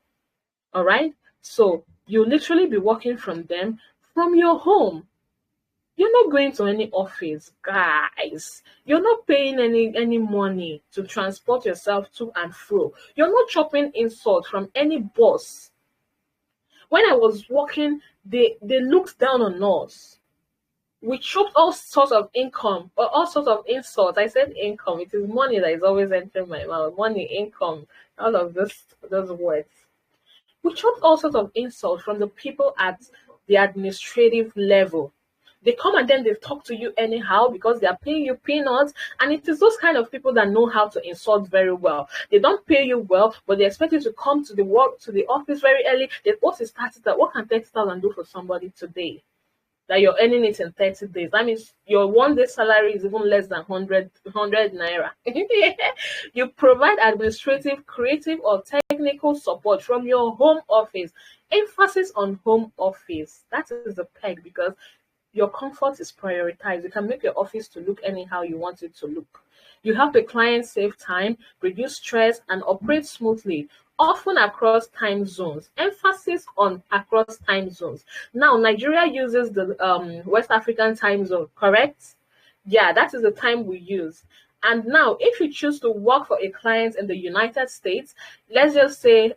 All right? So you literally be working from them from your home. You're not going to any office, guys. You're not paying any money to transport yourself to and fro. You're not chopping insult from any boss. When I was working, they looked down on us. We chopped all sorts of income or all sorts of insults. I said income. It is money that is always entering my mouth. Money, income, all of those words. We chopped all sorts of insults from the people at the administrative level. They come and then they talk to you anyhow because they are paying you peanuts. And it is those kind of people that know how to insult very well. They don't pay you well, but they expect you to come to the office very early. What is 30,000? What can 30,000 do for somebody today? That you're earning it in 30 days. That means your 1 day salary is even less than 100 naira. You provide administrative, creative, or technical support from your home office. Emphasis on home office. That is the peg, because your comfort is prioritized. You can make your office to look anyhow you want it to look. You help the client save time, reduce stress, and operate smoothly, often across time zones. Emphasis on across time zones. Now, Nigeria uses the West African time zone, correct? Yeah, that is the time we use. And now, if you choose to work for a client in the United States, let's just say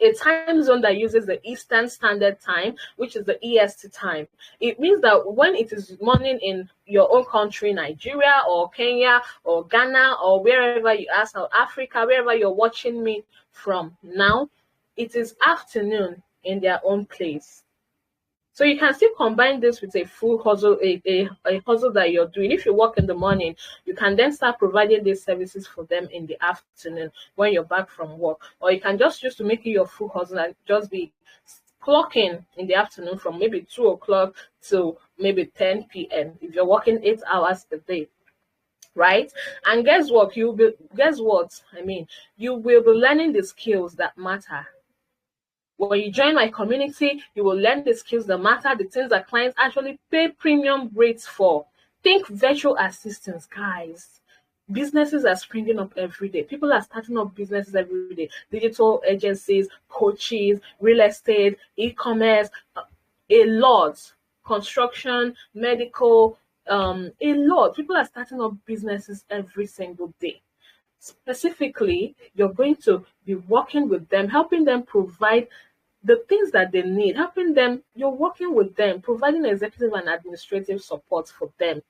a time zone that uses the Eastern Standard Time, which is the EST time. It means that when it is morning in your own country, Nigeria or Kenya or Ghana or wherever you are, South Africa, wherever you're watching me from now, it is afternoon in their own place. So you can still combine this with a full hustle, a hustle that you're doing. If you work in the morning, you can then start providing these services for them in the afternoon when you're back from work. Or you can just choose to make it your full hustle and just be clocking in the afternoon from maybe 2 o'clock to maybe 10 p.m. if you're working 8 hours a day. Right? And guess what? You will be learning the skills that matter. When you join my community, you will learn the skills that matter, the things that clients actually pay premium rates for. Think virtual assistants, guys. Businesses are springing up every day. People are starting up businesses every day. Digital agencies, coaches, real estate, e-commerce, a lot. Construction, medical, a lot. People are starting up businesses every single day. Specifically, you're going to be working with them, helping them provide the things that they need, helping them. You're working with them, providing executive and administrative support for them.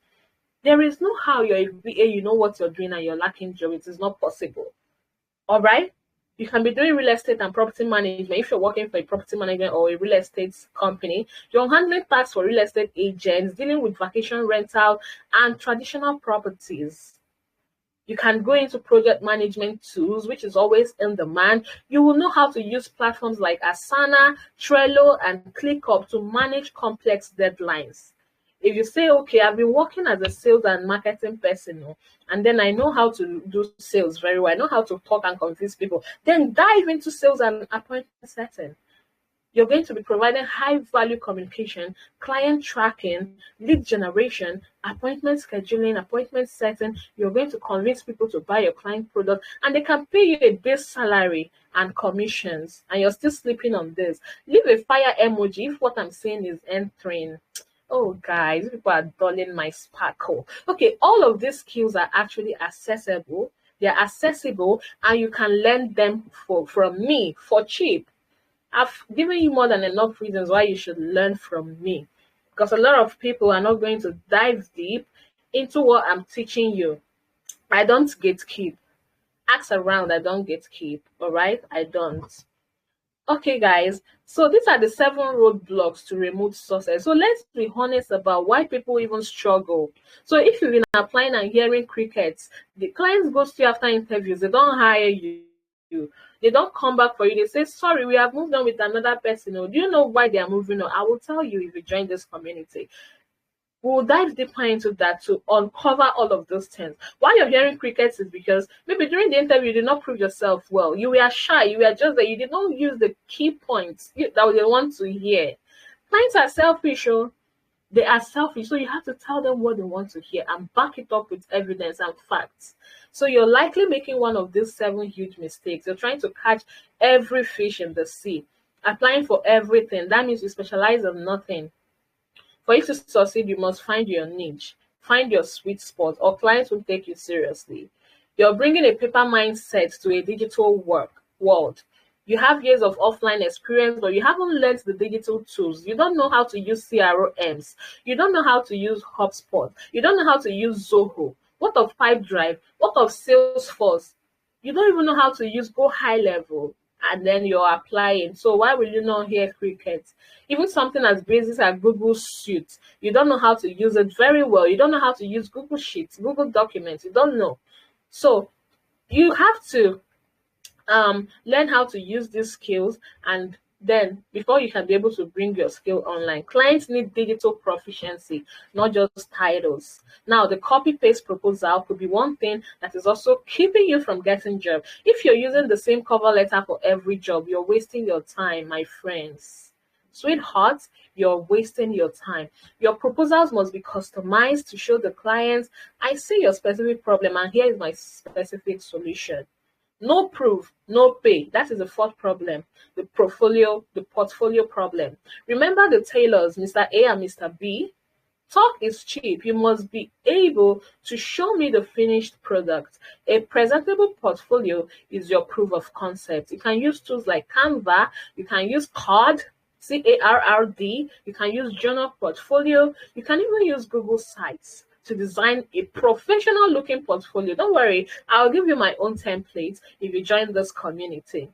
There is no how you're a VA, you know what you're doing, and you're lacking job. It is not possible. All right? You can be doing real estate and property management. If you're working for a property management or a real estate company, you're handling tasks for real estate agents, dealing with vacation rental and traditional properties. You can go into project management tools, which is always in demand. You will know how to use platforms like Asana, Trello, and ClickUp to manage complex deadlines. If you say, okay, I've been working as a sales and marketing person, and then I know how to do sales very well, I know how to talk and convince people, then dive into sales and appointment setting. You're going to be providing high value communication, client tracking, lead generation, appointment scheduling, appointment setting. You're going to convince people to buy your client product, and they can pay you a base salary and commissions, and you're still sleeping on this. Leave a fire emoji if what I'm saying is entering. Oh, guys, people are dulling my sparkle. Okay, all of these skills are actually accessible. They're accessible, and you can learn them from me for cheap. I've given you more than enough reasons why you should learn from me, because a lot of people are not going to dive deep into what I'm teaching you. I don't gatekeep. Ask around, I don't gatekeep. All right, I don't. Okay, guys, so these are the 7 roadblocks to remote success. So let's be honest about why people even struggle. So if you've been applying and hearing crickets, the clients ghost you after interviews, they don't hire you. They don't come back for you. They say, sorry, we have moved on with another person. Do you know why they are moving on? I will tell you if you join this community. We'll dive deeper into that to uncover all of those things. Why you're hearing crickets is because maybe during the interview you did not prove yourself well. You were shy. You were just that you did not use the key points that they want to hear. Clients are selfish. They are selfish, so you have to tell them what they want to hear and back it up with evidence and facts. So you're likely making one of these 7 huge mistakes. You're trying to catch every fish in the sea, applying for everything. That means you specialize in nothing. For you to succeed, you must find your niche, find your sweet spot, or clients will take you seriously. You're bringing a paper mindset to a digital world. You have years of offline experience, but you haven't learned the digital tools. You don't know how to use CRMs. You don't know how to use HubSpot. You don't know how to use Zoho. What of Pipedrive? What of Salesforce? You don't even know how to use Go High Level, and then you're applying. So why will you not hear crickets? Even something as basic as Google Suite, you don't know how to use it very well. You don't know how to use Google Sheets, Google Documents. You don't know. So you have to learn how to use these skills, and then before you can be able to bring your skill online. Clients need digital proficiency, not just titles. Now, the copy-paste proposal could be one thing that is also keeping you from getting job. If you're using the same cover letter for every job, you're wasting your time, my friends. Sweetheart, you're wasting your time. Your proposals must be customized to show the clients, I see your specific problem, and here is my specific solution. No proof, no pay. That is the 4th problem, the portfolio problem. Remember the tailors, Mr. A and Mr. B? Talk is cheap. You must be able to show me the finished product. A presentable portfolio is your proof of concept. You can use tools like Canva. You can use CARD, CARRD. You can use Journal Portfolio. You can even use Google Sites to design a professional looking portfolio. Don't worry, I'll give you my own template if you join this community.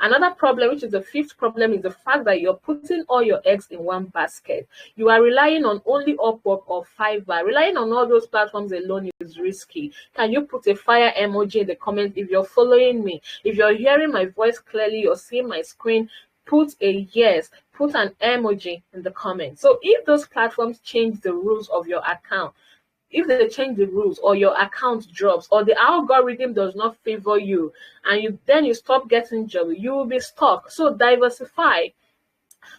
Another problem, which is the 5th problem, is the fact that you're putting all your eggs in one basket. You are relying on only Upwork or Fiverr. Relying on all those platforms alone is risky. Can you put a fire emoji in the comments if you're following me? If you're hearing my voice clearly, you're seeing my screen, put a yes, put an emoji in the comments. So if those platforms change the rules of your account, if they change the rules or your account drops or the algorithm does not favor you and you stop getting job, you will be stuck. So diversify.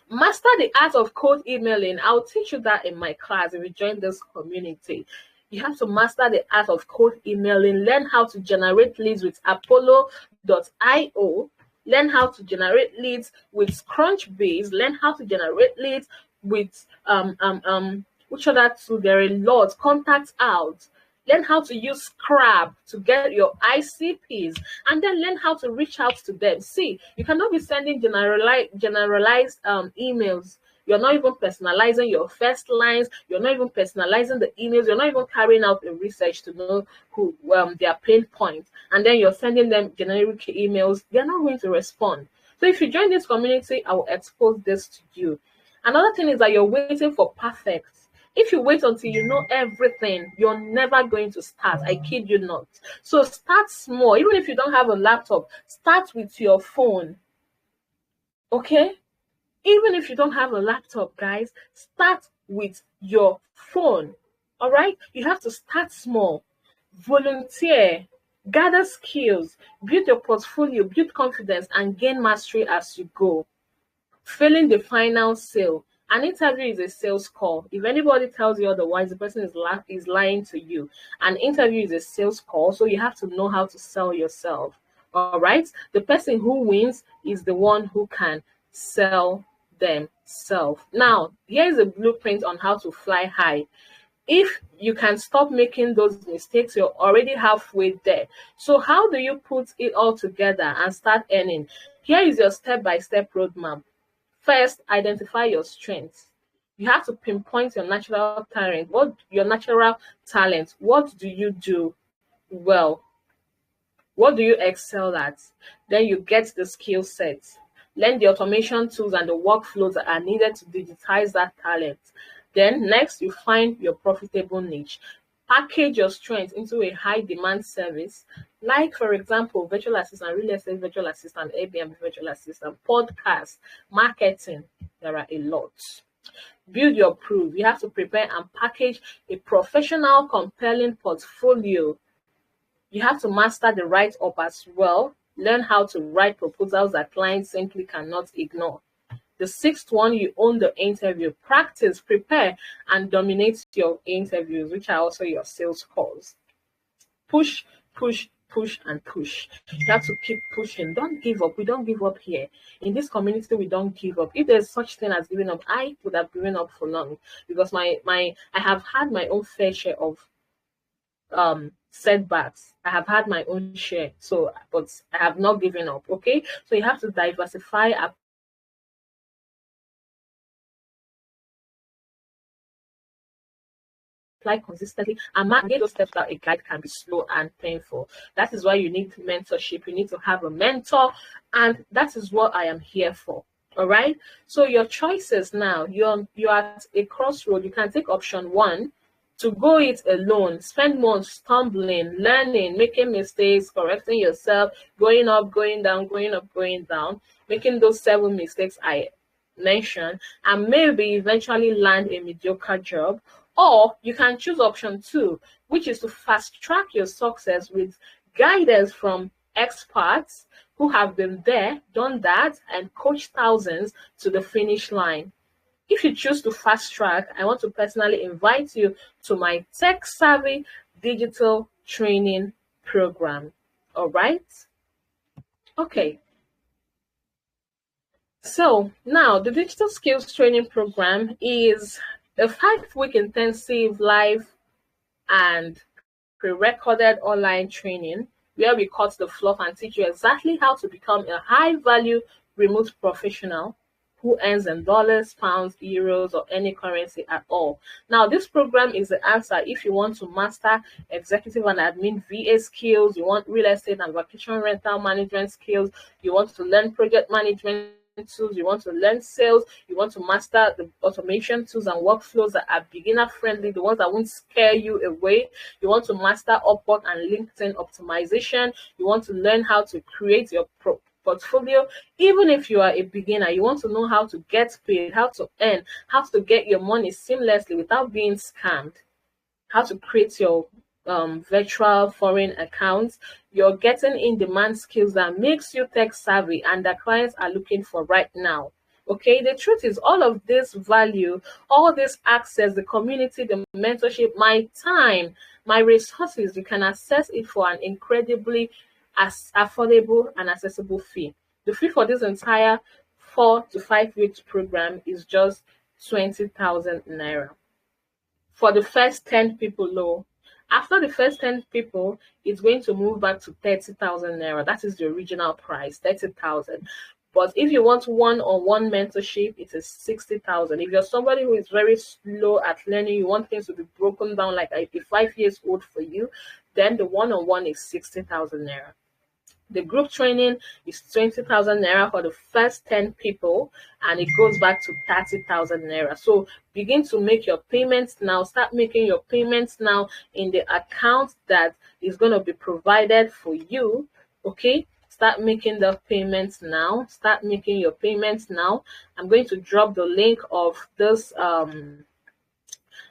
Master the art of cold emailing. I'll teach you that in my class if you join this community. You have to master the art of cold emailing. Learn how to generate leads with Apollo.io. Learn how to generate leads with Crunchbase. Learn how to generate leads with which other tool? There are a lot. Contact Out. Learn how to use Scrap to get your ICPs, and then learn how to reach out to them. See, you cannot be sending generalized emails. You're not even personalizing your first lines. You're not even personalizing the emails. You're not even carrying out the research to know who their pain points, and then you're sending them generic emails. They're not going to respond. So if you join this community, I will expose this to you. Another thing is that you're waiting for perfect. If you wait until you know everything, you're never going to start. I kid you not. So start small. Even if you don't have a laptop, start with your phone. Okay? Even if you don't have a laptop, guys, start with your phone. All right? You have to start small. Volunteer, gather skills, build your portfolio, build confidence, and gain mastery as you go. Failing the final sale. An interview is a sales call. If anybody tells you otherwise, the person is lying to you. An interview is a sales call, so you have to know how to sell yourself. All right? The person who wins is the one who can sell themselves. Now, here is a blueprint on how to fly high. If you can stop making those mistakes, you're already halfway there. So how do you put it all together and start earning? Here is your step-by-step roadmap. First, identify your strengths. You have to pinpoint your natural talent. What do you do well? What do you excel at? Then you get the skill sets. Learn the automation tools and the workflows that are needed to digitize that talent. Then next, you find your profitable niche. Package your strengths into a high demand service, like for example, virtual assistant, real estate virtual assistant, Airbnb virtual assistant, podcast, marketing. There are a lot. Build your proof. You have to prepare and package a professional, compelling portfolio. You have to master the write-up as well. Learn how to write proposals that clients simply cannot ignore. The sixth one, you own the interview. Practice, prepare, and dominate your interviews, which are also your sales calls. Push, push, push, and push. You have to keep pushing. Don't give up. We don't give up here. In this community, we don't give up. If there's such thing as giving up, I would have given up for long, because I have had my own fair share of setbacks. I have had my own share. So, but I have not given up. Okay. So you have to diversify, apply consistently, and get those steps that a guide can be slow and painful. That is why you need mentorship. You need to have a mentor, and that is what I am here for. All right. So your choices now, you're at a crossroad. You can take option one, to go it alone, spend months stumbling, learning, making mistakes, correcting yourself, going up, going down, going up, going down, making those 7 mistakes I mentioned, and maybe eventually land a mediocre job. Or you can choose option 2, which is to fast track your success with guidance from experts who have been there, done that, and coached thousands to the finish line. If you choose to fast track, I want to personally invite you to my Tech Savvy Digital Training Program. All right? Okay. So now the Digital Skills Training Program is a 5-week intensive live and pre-recorded online training where we cut the fluff and teach you exactly how to become a high-value remote professional who earns in dollars, pounds, euros, or any currency at all. Now, this program is the answer if you want to master executive and admin VA skills, you want real estate and vacation rental management skills, you want to learn project management tools, you want to learn sales, you want to master the automation tools and workflows that are beginner friendly, the ones that won't scare you away, you want to master Upwork and LinkedIn optimization, you want to learn how to create your portfolio. Even if you are a beginner, you want to know how to get paid, how to earn, how to get your money seamlessly without being scammed, how to create your virtual foreign accounts. You're getting in-demand skills that makes you tech savvy and that clients are looking for right now. Okay, the truth is all of this value, all this access, the community, the mentorship, my time, my resources, you can access it for an incredibly affordable and accessible fee. The fee for this entire 4 to 5 weeks program is just 20,000 naira. For the first 10 people low. After the first 10 people, it's going to move back to 30,000 naira. That is the original price, 30,000. But if you want one-on-one mentorship, it is 60,000. If you're somebody who is very slow at learning, you want things to be broken down like a 5 years old for you, then the one-on-one is 60,000 naira. The group training is 20,000 naira for the first 10 people, and it goes back to 30,000 naira. So begin to make your payments now. Start making your payments now in the account that is going to be provided for you. Okay, start making the payments now. Start making your payments now. I'm going to drop the link of this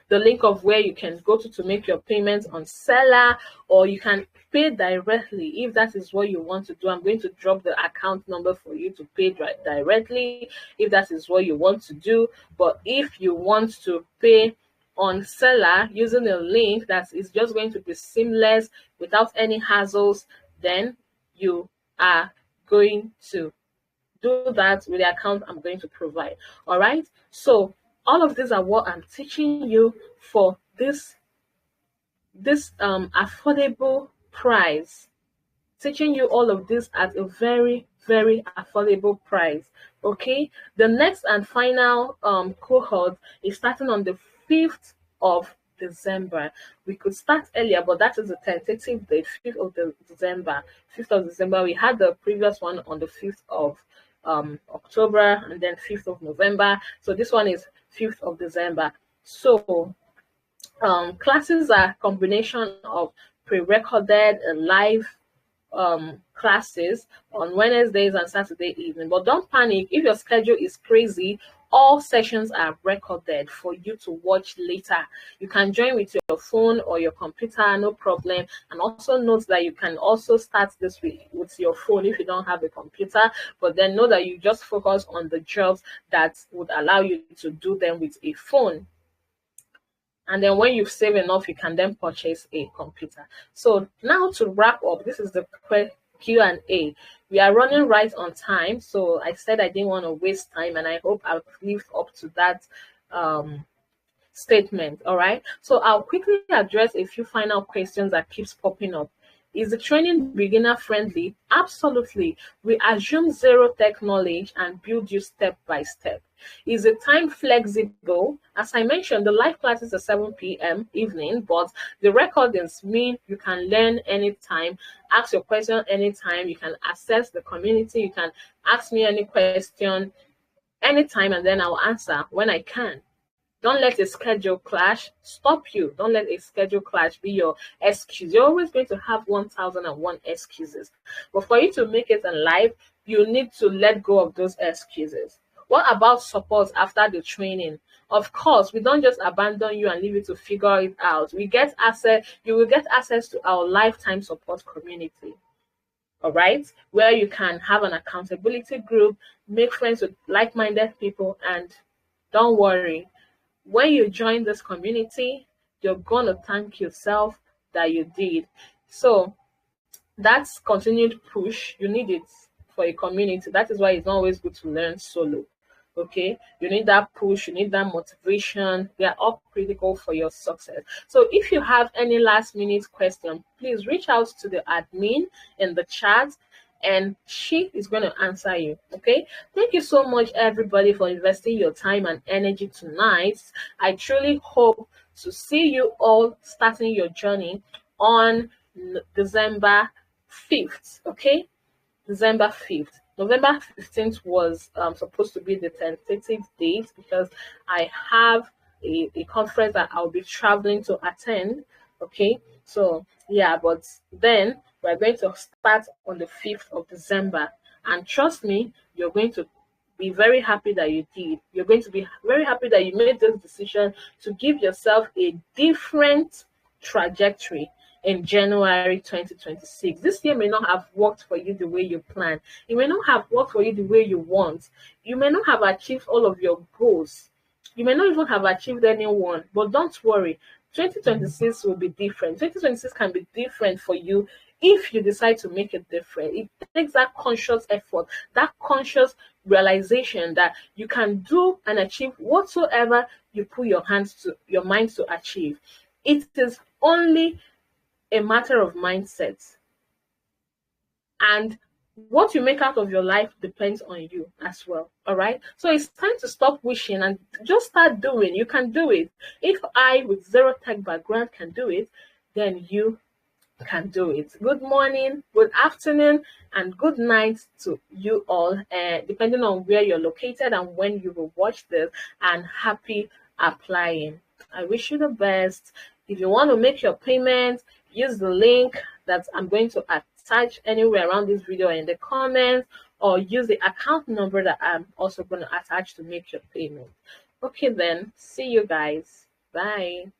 the link of where you can go to make your payments on Seller, or you can pay directly if that is what you want to do. I'm going to drop the account number for you to pay directly if that is what you want to do. But if you want to pay on Seller using a link that is just going to be seamless without any hassles, then you are going to do that with the account I'm going to provide. All right, so all of these are what I'm teaching you for this affordable price. Teaching you all of this at a very, very affordable price. Okay, the next and final cohort is starting on the 5th of December. We could start earlier, but that is the tentative date, 5th of December. 5th of December. We had the previous one on the 5th of October, and then 5th of November. So this one is 5th of December. So classes are a combination of pre-recorded and live classes on Wednesdays and Saturday evening. But don't panic if your schedule is crazy. All sessions are recorded for you to watch later. You can join with your phone or your computer, no problem. And also note that you can also start this with your phone if you don't have a computer, but then know that you just focus on the jobs that would allow you to do them with a phone. And then when you've saved enough, you can then purchase a computer. So now to wrap up, this is the Q&A. We are running right on time. So I said I didn't want to waste time, and I hope I've lived up to that statement. All right. So I'll quickly address a few final questions that keeps popping up. Is the training beginner friendly? Absolutely. We assume zero tech knowledge and build you step by step. Is the time flexible? As I mentioned, the live classes are 7 p.m. evening, but the recordings mean you can learn anytime, ask your question anytime, you can access the community, you can ask me any question anytime, and then I'll answer when I can. Don't let a schedule clash stop you. Don't let a schedule clash be your excuse. You're always going to have 1,001 excuses. But for you to make it in life, you need to let go of those excuses. What about support after the training? Of course, we don't just abandon you and leave you to figure it out. We get access, you will get access to our lifetime support community. All right, where you can have an accountability group, make friends with like-minded people, and don't worry. When you join this community, you're going to thank yourself that you did. So that's continued push. You need it for a community. That is why it's not always good to learn solo. Okay, you need that push, you need that motivation. They are all critical for your success. So if you have any last minute question, please reach out to the admin in the chat, and she is going to answer you. Okay, thank you so much everybody for investing your time and energy tonight. I truly hope to see you all starting your journey on December 5th. Okay, December 5th. November 15th was supposed to be the tentative date because I have a conference that I'll be traveling to attend. Okay, so yeah, but then we're going to start on the 5th of December. And trust me, you're going to be very happy that you did. You're going to be very happy that you made this decision to give yourself a different trajectory in January 2026. This year may not have worked for you the way you plan. It may not have worked for you the way you want. You may not have achieved all of your goals. You may not even have achieved any one, but don't worry. 2026 will be different. 2026 can be different for you if you decide to make it different. It takes that conscious effort, that conscious realization that you can do and achieve whatsoever you put your mind to achieve. It is only a matter of mindset. And what you make out of your life depends on you as well. All right. So it's time to stop wishing and just start doing. You can do it. If I, with zero tech background, can do it, then you can do it. Good morning, good afternoon, and good night to you all, depending on where you're located and when you will watch this, and happy applying. I wish you the best. If you want to make your payment, use the link that I'm going to attach anywhere around this video in the comments, or use the account number that I'm also going to attach to make your payment. Okay then, see you guys. Bye.